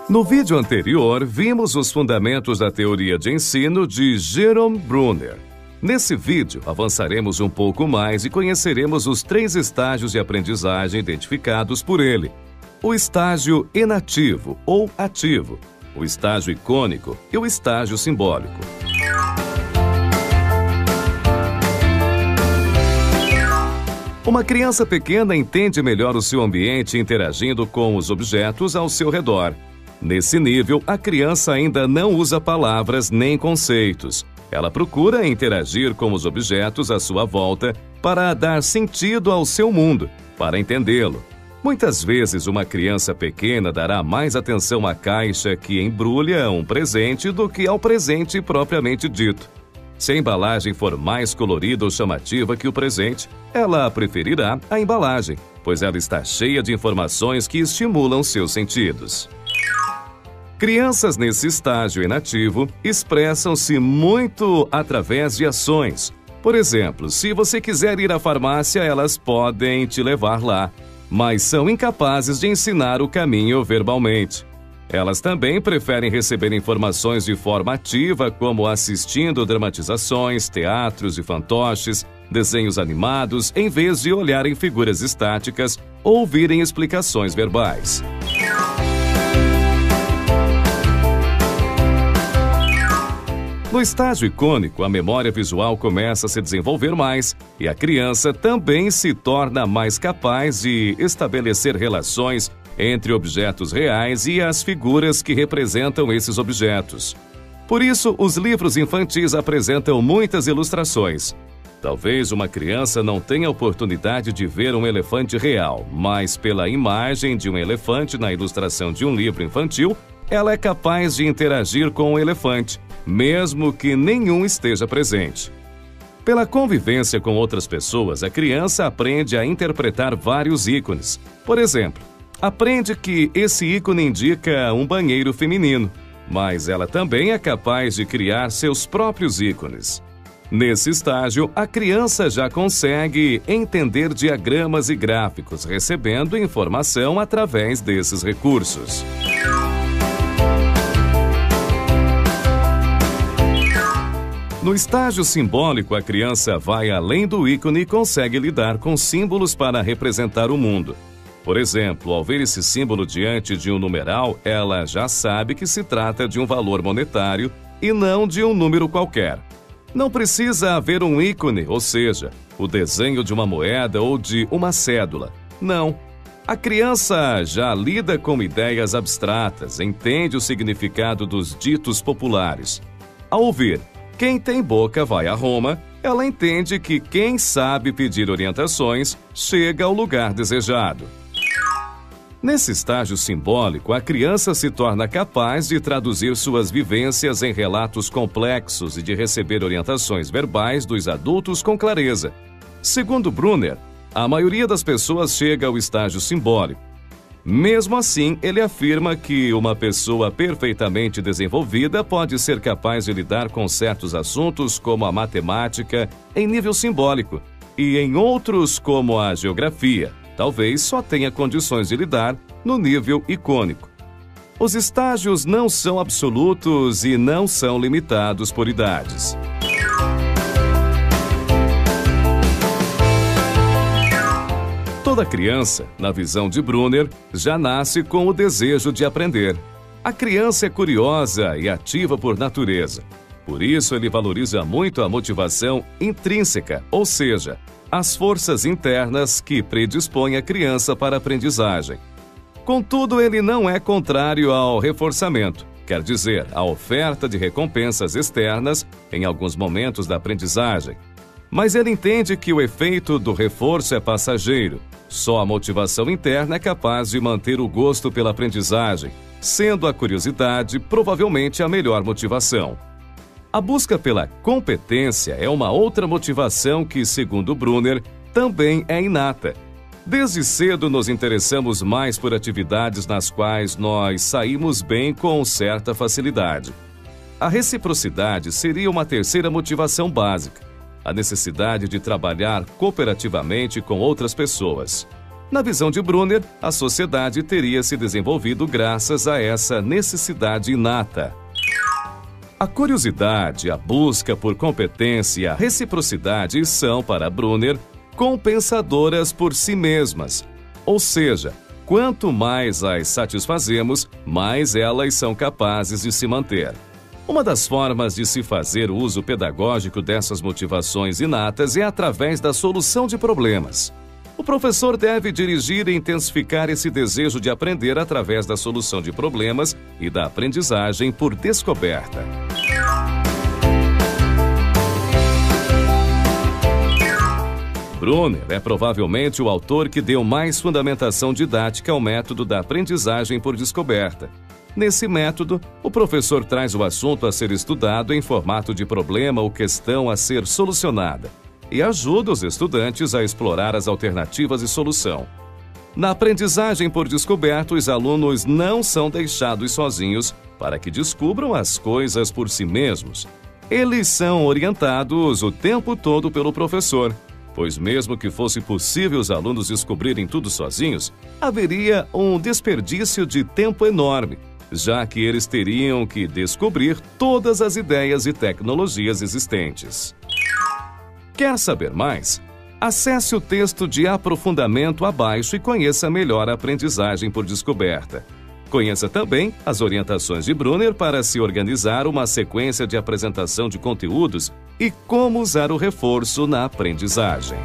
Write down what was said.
No vídeo anterior, vimos os fundamentos da teoria de ensino de Jerome Bruner. Nesse vídeo, avançaremos um pouco mais e conheceremos os 3 estágios de aprendizagem identificados por ele. O estágio enativo ou ativo, o estágio icônico e o estágio simbólico. Uma criança pequena entende melhor o seu ambiente interagindo com os objetos ao seu redor. Nesse nível, a criança ainda não usa palavras nem conceitos. Ela procura interagir com os objetos à sua volta para dar sentido ao seu mundo, para entendê-lo. Muitas vezes, uma criança pequena dará mais atenção à caixa que embrulha um presente do que ao presente propriamente dito. Se a embalagem for mais colorida ou chamativa que o presente, ela preferirá a embalagem, pois ela está cheia de informações que estimulam seus sentidos. Crianças nesse estágio inativo expressam-se muito através de ações. Por exemplo, se você quiser ir à farmácia, elas podem te levar lá, mas são incapazes de ensinar o caminho verbalmente. Elas também preferem receber informações de forma ativa, como assistindo dramatizações, teatros e fantoches, desenhos animados, em vez de olharem figuras estáticas ou ouvirem explicações verbais. No estágio icônico, a memória visual começa a se desenvolver mais e a criança também se torna mais capaz de estabelecer relações entre objetos reais e as figuras que representam esses objetos. Por isso, os livros infantis apresentam muitas ilustrações. Talvez uma criança não tenha a oportunidade de ver um elefante real, mas pela imagem de um elefante na ilustração de um livro infantil, ela é capaz de interagir com o elefante, mesmo que nenhum esteja presente. Pela convivência com outras pessoas, a criança aprende a interpretar vários ícones. Por exemplo, aprende que esse ícone indica um banheiro feminino, mas ela também é capaz de criar seus próprios ícones. Nesse estágio, a criança já consegue entender diagramas e gráficos, recebendo informação através desses recursos. No estágio simbólico, a criança vai além do ícone e consegue lidar com símbolos para representar o mundo. Por exemplo, ao ver esse símbolo diante de um numeral, ela já sabe que se trata de um valor monetário e não de um número qualquer. Não precisa haver um ícone, ou seja, o desenho de uma moeda ou de uma cédula. Não. A criança já lida com ideias abstratas, entende o significado dos ditos populares. Ao ouvir "Quem tem boca vai a Roma", ela entende que quem sabe pedir orientações chega ao lugar desejado. Nesse estágio simbólico, a criança se torna capaz de traduzir suas vivências em relatos complexos e de receber orientações verbais dos adultos com clareza. Segundo Bruner, a maioria das pessoas chega ao estágio simbólico. Mesmo assim, ele afirma que uma pessoa perfeitamente desenvolvida pode ser capaz de lidar com certos assuntos como a matemática em nível simbólico e em outros como a geografia, talvez só tenha condições de lidar no nível icônico. Os estágios não são absolutos e não são limitados por idades. Toda criança, na visão de Bruner, já nasce com o desejo de aprender. A criança é curiosa e ativa por natureza. Por isso, ele valoriza muito a motivação intrínseca, ou seja, as forças internas que predispõem a criança para a aprendizagem. Contudo, ele não é contrário ao reforçamento, quer dizer, a oferta de recompensas externas em alguns momentos da aprendizagem. Mas ele entende que o efeito do reforço é passageiro. Só a motivação interna é capaz de manter o gosto pela aprendizagem, sendo a curiosidade provavelmente a melhor motivação. A busca pela competência é uma outra motivação que, segundo Bruner, também é inata. Desde cedo nos interessamos mais por atividades nas quais nós saímos bem com certa facilidade. A reciprocidade seria uma terceira motivação básica. a necessidade de trabalhar cooperativamente com outras pessoas. Na visão de Brunner, a sociedade teria se desenvolvido graças a essa necessidade inata. A curiosidade, a busca por competência e a reciprocidade são, para Brunner, compensadoras por si mesmas. Ou seja, quanto mais as satisfazemos, mais elas são capazes de se manter. Uma das formas de se fazer uso pedagógico dessas motivações inatas é através da solução de problemas. O professor deve dirigir e intensificar esse desejo de aprender através da solução de problemas e da aprendizagem por descoberta. Brunner é provavelmente o autor que deu mais fundamentação didática ao método da aprendizagem por descoberta. Nesse método, o professor traz o assunto a ser estudado em formato de problema ou questão a ser solucionada e ajuda os estudantes a explorar as alternativas de solução. Na aprendizagem por descoberta, os alunos não são deixados sozinhos para que descubram as coisas por si mesmos. Eles são orientados o tempo todo pelo professor, pois mesmo que fosse possível os alunos descobrirem tudo sozinhos, haveria um desperdício de tempo enorme, já que eles teriam que descobrir todas as ideias e tecnologias existentes. Quer saber mais? Acesse o texto de aprofundamento abaixo e conheça melhor a aprendizagem por descoberta. Conheça também as orientações de Brunner para se organizar uma sequência de apresentação de conteúdos e como usar o reforço na aprendizagem.